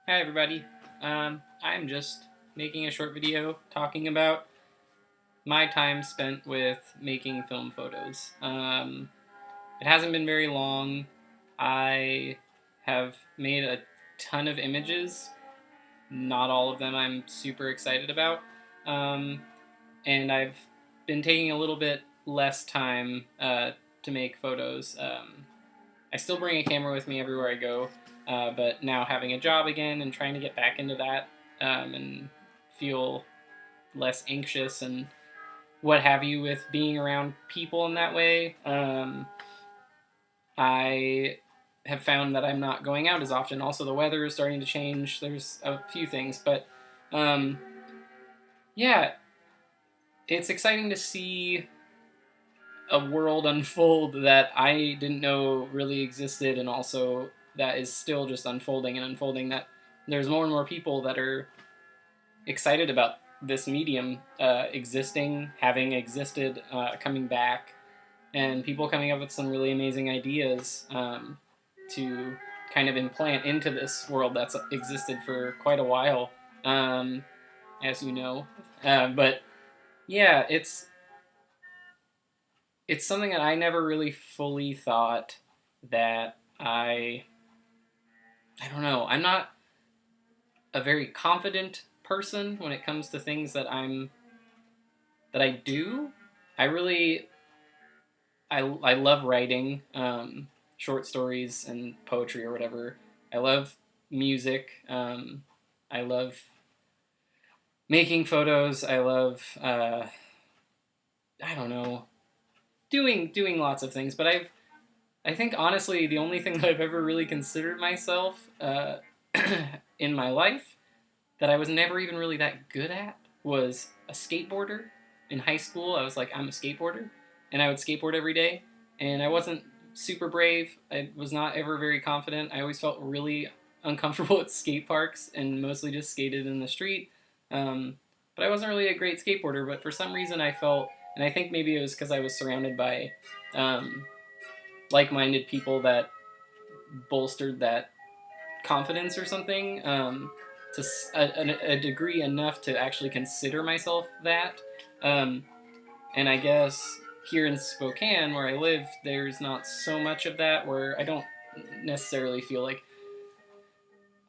Hi everybody. I'm just making a short video talking about my time spent with making film photos. It hasn't been very long. I have made a ton of images. Not all of them I'm super excited about. Um, and I've been taking a little bit less time to make photos. I still bring a camera with me everywhere I go, but now having a job again and trying to get back into that and feel less anxious and what have you with being around people in that way, I have found that I'm not going out as often. Also, the weather is starting to change. There's a few things, but um, yeah, it's exciting to see a world unfold that I didn't know really existed, and also that is still just unfolding and unfolding. That there's more and more people that are excited about this medium existing, having existed, coming back, and people coming up with some really amazing ideas to kind of implant into this world that's existed for quite a while, um, as you know. But yeah, it's something that I never really fully thought that I don't know. I'm not a very confident person when it comes to things that I do. I really I love writing short stories and poetry or whatever. I love music. I love making photos. I love I don't know, doing lots of things. But I think honestly the only thing that I've ever really considered myself in my life that I was never even really that good at was a skateboarder. In high school, I was like, I'm a skateboarder, and I would skateboard every day. And I wasn't super brave. I was not ever very confident. I always felt really uncomfortable at skate parks and mostly just skated in the street. Um, but I wasn't really a great skateboarder. But for some reason, I felt, and I think maybe it was because I was surrounded by um, like-minded people that bolstered that confidence or something, to a degree enough to actually consider myself that. Um, and I guess here in Spokane, where I live, there's not so much of that. Where I don't necessarily feel like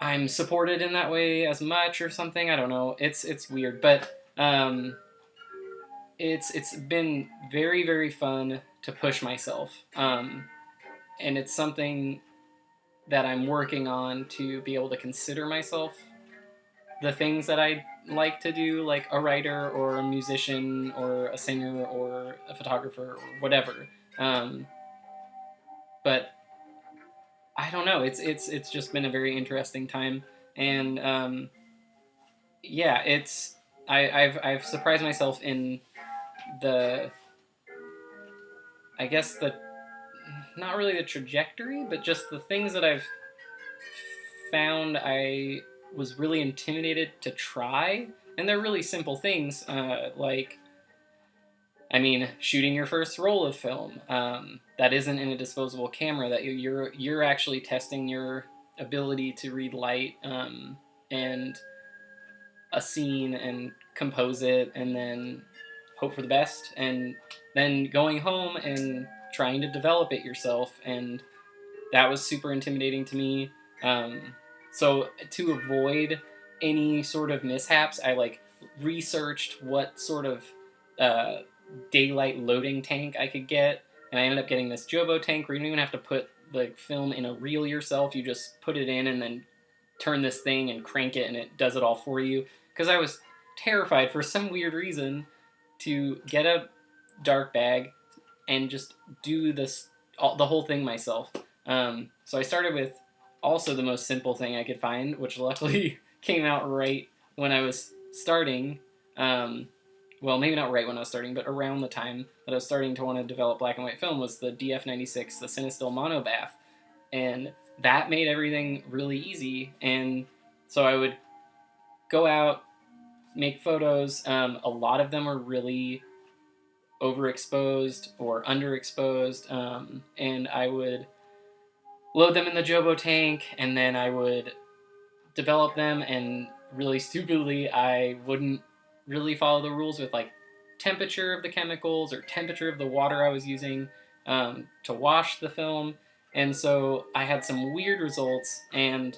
I'm supported in that way as much or something. I don't know. It's weird, but it's been very fun to push myself, and it's something that I'm working on to be able to consider myself the things that I like to do, like a writer or a musician or a singer or a photographer or whatever. Um, but I don't know. It's just been a very interesting time, and yeah, I've surprised myself in the, I guess, the, not really the trajectory, but just the things that I've found I was really intimidated to try, and they're really simple things, like, I mean, shooting your first roll of film, that isn't in a disposable camera. That you're actually testing your ability to read light, and a scene and compose it, and then hope for the best, and then going home and trying to develop it yourself. And that was super intimidating to me. So to avoid any sort of mishaps, I like researched what sort of uh, daylight loading tank I could get, and I ended up getting this Jobo tank where you don't even have to put the film in a reel yourself. You just put it in and then turn this thing and crank it, and it does it all for you. Because I was terrified for some weird reason to get a dark bag and just do the whole thing myself. So I started with also the most simple thing I could find, which luckily came out right when I was starting. Well, maybe not right when I was starting, but around the time that I was starting to want to develop black and white film, was the DF96, the Cinestill Monobath. And that made everything really easy. And so I would go out, make photos. A lot of them were really overexposed or underexposed, and I would load them in the Jobo tank, and then I would develop them, and really stupidly, I wouldn't really follow the rules with like temperature of the chemicals or temperature of the water I was using to wash the film. And so I had some weird results, and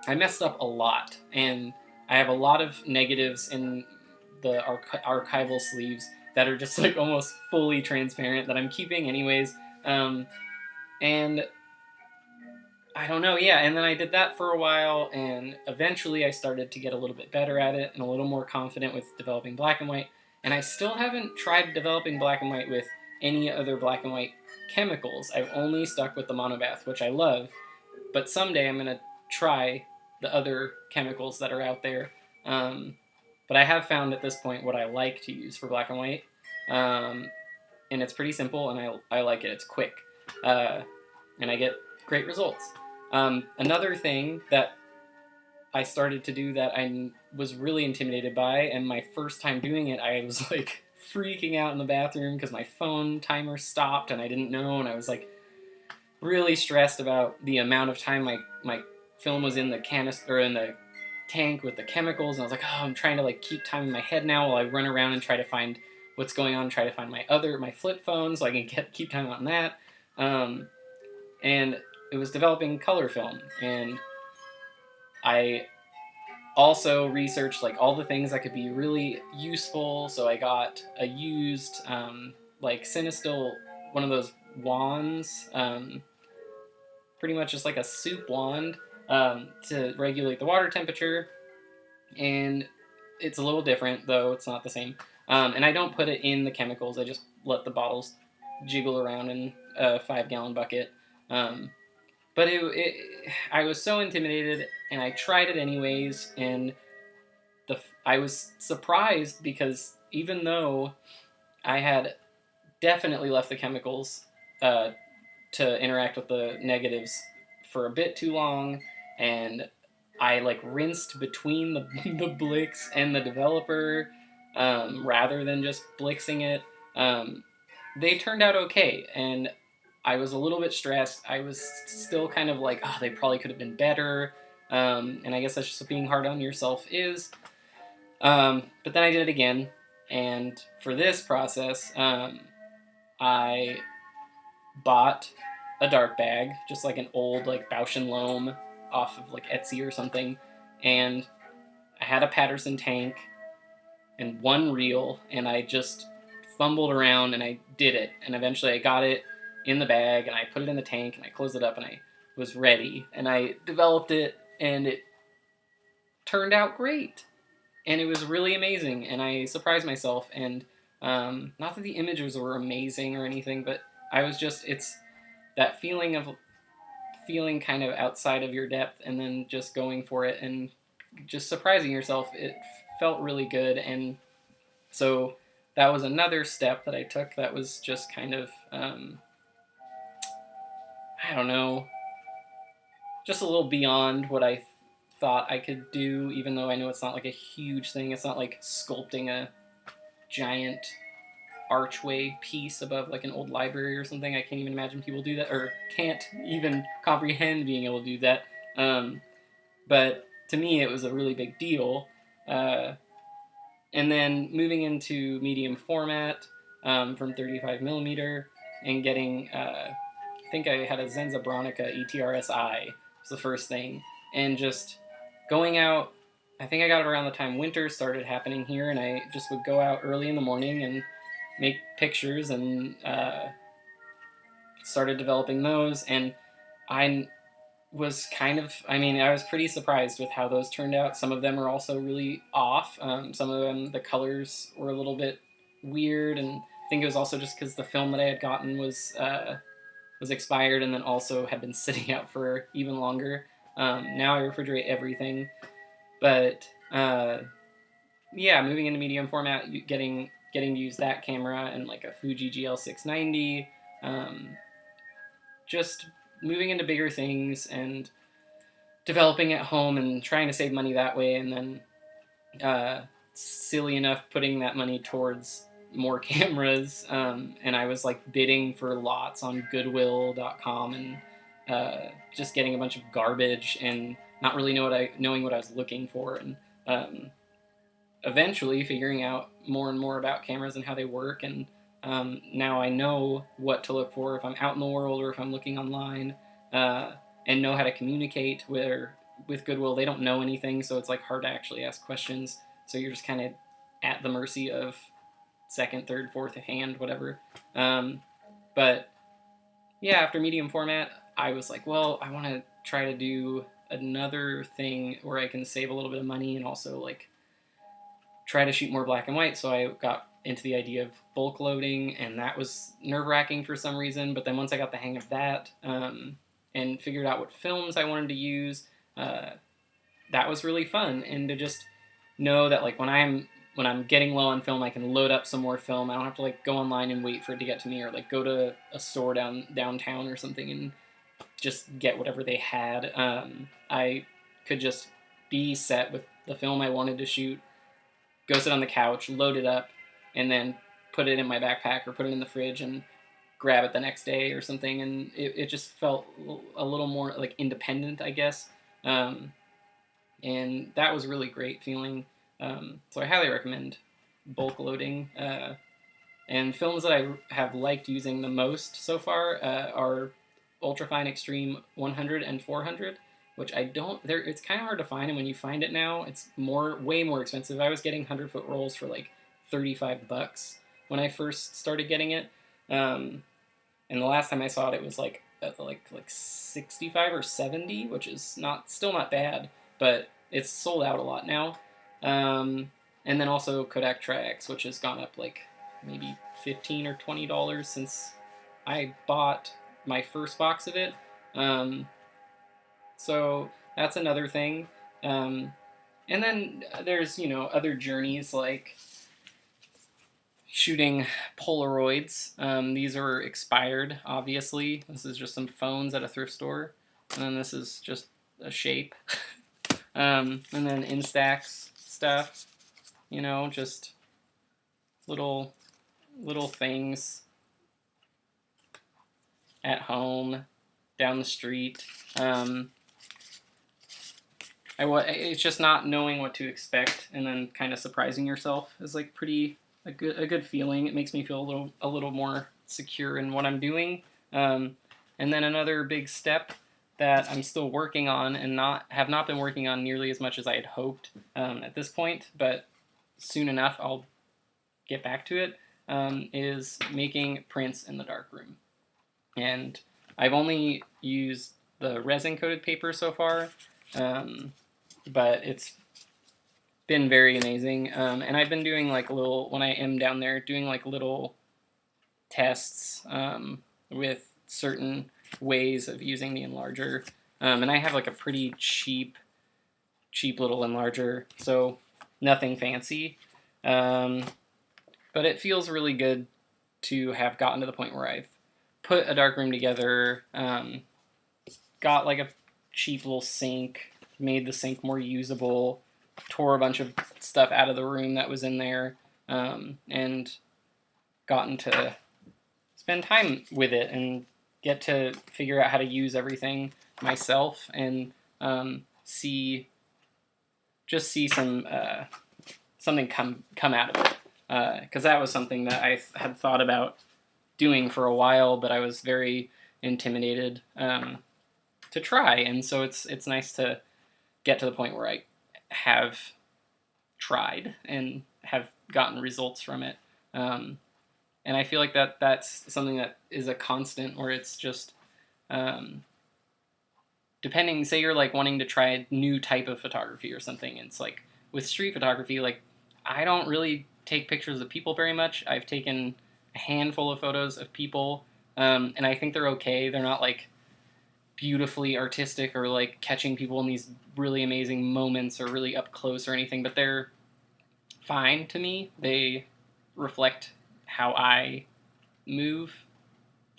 I messed up a lot. And I have a lot of negatives in the archival sleeves that are just like almost fully transparent that I'm keeping anyways. And I don't know, yeah. And then I did that for a while, and eventually I started to get a little bit better at it and a little more confident with developing black and white. And I still haven't tried developing black and white with any other black and white chemicals. I've only stuck with the monobath, which I love, but someday I'm going to try the other chemicals that are out there. But I have found at this point what I like to use for black and white. And it's pretty simple, and I like it. It's quick. And I get great results. Another thing that I started to do that I was really intimidated by, and my first time doing it, I was like freaking out in the bathroom because my phone timer stopped and I didn't know, and I was like really stressed about the amount of time my film was in the canister or in the tank with the chemicals, and I was like, oh, I'm trying to like keep time in my head now while I run around and try to find what's going on, try to find my flip phone so I can keep time on that. And it was developing color film, and I also researched like all the things that could be really useful. So I got a used like Cinestill, one of those wands, pretty much just like a soup wand to regulate the water temperature, and it's a little different though, it's not the same. And I don't put it in the chemicals, I just let the bottles jiggle around in a 5-gallon bucket. But I was so intimidated, and I tried it anyways, and I was surprised because even though I had definitely left the chemicals to interact with the negatives for a bit too long, and I like rinsed between the, the Blix and the developer rather than just Blixing it, they turned out okay, and I was a little bit stressed. I was still kind of like, oh, they probably could have been better. And I guess that's just what being hard on yourself is. But then I did it again. And for this process, I bought a dark bag, just like an old like Bausch and Lomb off of like Etsy or something. And I had a Patterson tank and one reel, and I just fumbled around and I did it. And eventually I got it in the bag, and I put it in the tank, and I closed it up, and I was ready, and I developed it, and it turned out great, and it was really amazing, and I surprised myself. And not that the images were amazing or anything, but I was just, it's that feeling of feeling kind of outside of your depth and then just going for it and just surprising yourself. It felt really good, and so that was another step that I took that was just kind of I don't know, just a little beyond what I thought I could do, even though I know it's not like a huge thing. It's not like sculpting a giant archway piece above like an old library or something. I can't even imagine people do that, or can't even comprehend being able to do that. But to me, it was a really big deal. And then moving into medium format from 35 millimeter and getting... I think I had a Zenza Bronica ETRSI was the first thing, and just going out. I think I got it around the time winter started happening here, and I just would go out early in the morning and make pictures, and started developing those. And I was kind of, I mean, I was pretty surprised with how those turned out. Some of them are also really off. Some of them, the colors were a little bit weird, and I think it was also just because the film that I had gotten was expired, and then also had been sitting out for even longer. Now I refrigerate everything, but yeah, moving into medium format, getting to use that camera and like a Fuji GL690, just moving into bigger things and developing at home and trying to save money that way, and then silly enough putting that money towards more cameras, and I was like bidding for lots on Goodwill.com just getting a bunch of garbage and not really knowing what I was looking for, and eventually figuring out more and more about cameras and how they work. And now I know what to look for if I'm out in the world or if I'm looking online, and know how to communicate. Where with Goodwill, they don't know anything, so it's like hard to actually ask questions. So you're just kind of at the mercy of second, third, fourth hand, whatever. But yeah, after medium format, I was like, well, I want to try to do another thing where I can save a little bit of money and also like try to shoot more black and white. So I got into the idea of bulk loading, and that was nerve-wracking for some reason. But then once I got the hang of that, and figured out what films I wanted to use, that was really fun. And to just know that like when I'm getting low on film, I can load up some more film. I don't have to like go online and wait for it to get to me, or like go to a store downtown or something and just get whatever they had. I could just be set with the film I wanted to shoot, go sit on the couch, load it up, and then put it in my backpack or put it in the fridge and grab it the next day or something. And it just felt a little more like independent, I guess. And that was a really great feeling. So I highly recommend bulk loading. And films that I have liked using the most so far are Ultrafine Extreme 100 and 400, which I don't. It's kind of hard to find, and when you find it now, it's way more expensive. I was getting 100-foot rolls for like $35 when I first started getting it, and the last time I saw it, it was like 65 or 70, which is still not bad, but it's sold out a lot now. And then also Kodak Tri-X, which has gone up like maybe $15 or $20 since I bought my first box of it. So that's another thing. And then there's, other journeys like shooting Polaroids. These are expired, obviously. This is just some phones at a thrift store. And then this is just a shape. And then Instax stuff, just little things at home, down the street. It's just not knowing what to expect and then kind of surprising yourself is like a good feeling. It makes me feel a little more secure in what I'm doing. And then another big step that I'm still working on and have not been working on nearly as much as I had hoped at this point, but soon enough I'll get back to it, is making prints in the darkroom. And I've only used the resin-coated paper so far, but it's been very amazing. And I've been doing like when I am down there, doing like little tests with certain ways of using the enlarger. And I have like a pretty cheap little enlarger, so nothing fancy. But it feels really good to have gotten to the point where I've put a darkroom together, got like a cheap little sink, made the sink more usable, tore a bunch of stuff out of the room that was in there, and gotten to spend time with it and get to figure out how to use everything myself and see something come out of it, because that was something that I had thought about doing for a while, but I was very intimidated to try, and so it's nice to get to the point where I have tried and have gotten results from it. And I feel like that's something that is a constant, where it's just depending, say you're like wanting to try a new type of photography or something. It's like with street photography, like I don't really take pictures of people very much. I've taken a handful of photos of people, and I think they're okay. They're not like beautifully artistic or like catching people in these really amazing moments or really up close or anything, but they're fine to me. They reflect how I move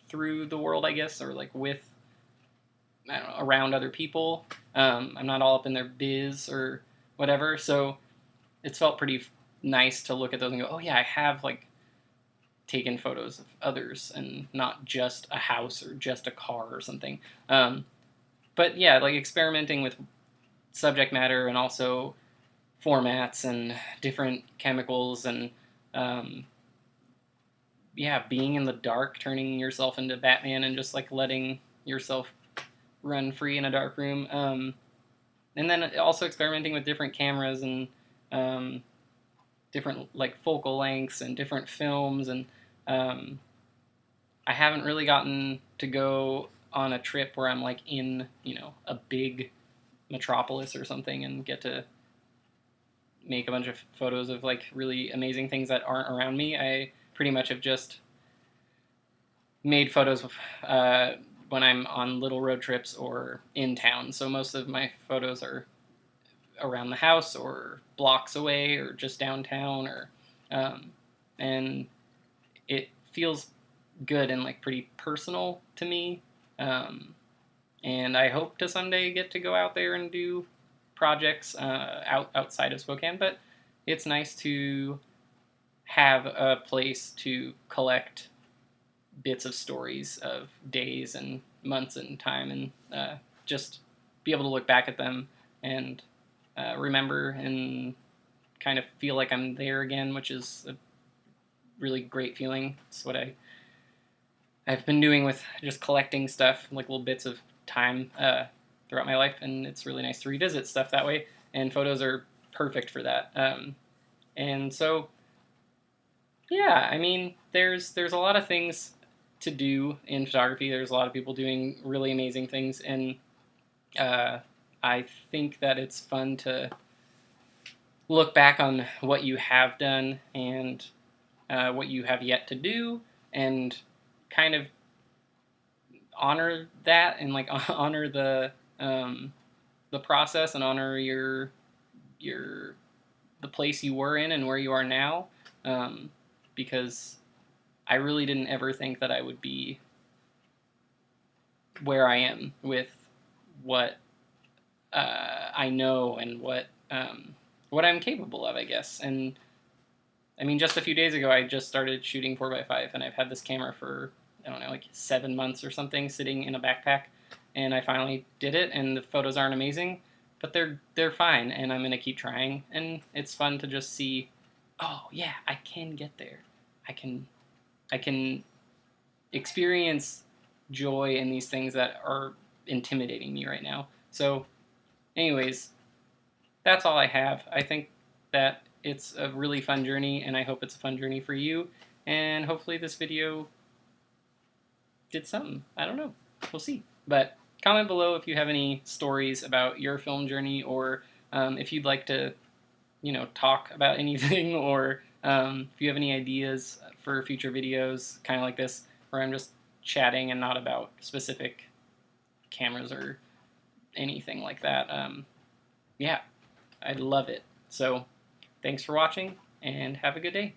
through the world, I guess, or like around other people. I'm not all up in their biz or whatever, so it's felt pretty nice to look at those and go, oh yeah, I have like taken photos of others and not just a house or just a car or something. But yeah, like experimenting with subject matter and also formats and different chemicals and yeah, being in the dark, turning yourself into Batman and just like letting yourself run free in a dark room. And then also experimenting with different cameras and different like focal lengths and different films. And I haven't really gotten to go on a trip where I'm like in, you know, a big metropolis or something and get to make a bunch of photos of like really amazing things that aren't around me. I pretty much have just made photos of, when I'm on little road trips or in town. So most of my photos are around the house or blocks away or just downtown, or and it feels good and like pretty personal to me. And I hope to someday get to go out there and do projects outside of Spokane, but it's nice to have a place to collect bits of stories of days and months and time, and just be able to look back at them and remember and kind of feel like I'm there again, which is a really great feeling. It's what I've been doing with just collecting stuff, like little bits of time throughout my life, and it's really nice to revisit stuff that way, and photos are perfect for that. And so, yeah, I mean, there's a lot of things to do in photography. There's a lot of people doing really amazing things, and I think that it's fun to look back on what you have done and what you have yet to do, and kind of honor that and like honor the process and honor the place you were in and where you are now, because I really didn't ever think that I would be where I am with what I know and what I'm capable of, I guess. And I mean, just a few days ago, I just started shooting 4x5, and I've had this camera for, I don't know, like 7 months or something, sitting in a backpack, and I finally did it. And the photos aren't amazing, but they're fine, and I'm gonna keep trying. And it's fun to just see, oh yeah, I can get there. I can experience joy in these things that are intimidating me right now. So, anyways, that's all I have. I think that it's a really fun journey, and I hope it's a fun journey for you. And hopefully this video did something. I don't know. We'll see. But comment below if you have any stories about your film journey, or if you'd like to, you know, talk about anything, or if you have any ideas for future videos, kind of like this, where I'm just chatting and not about specific cameras or anything like that. Yeah, I'd love it. So, thanks for watching, and have a good day.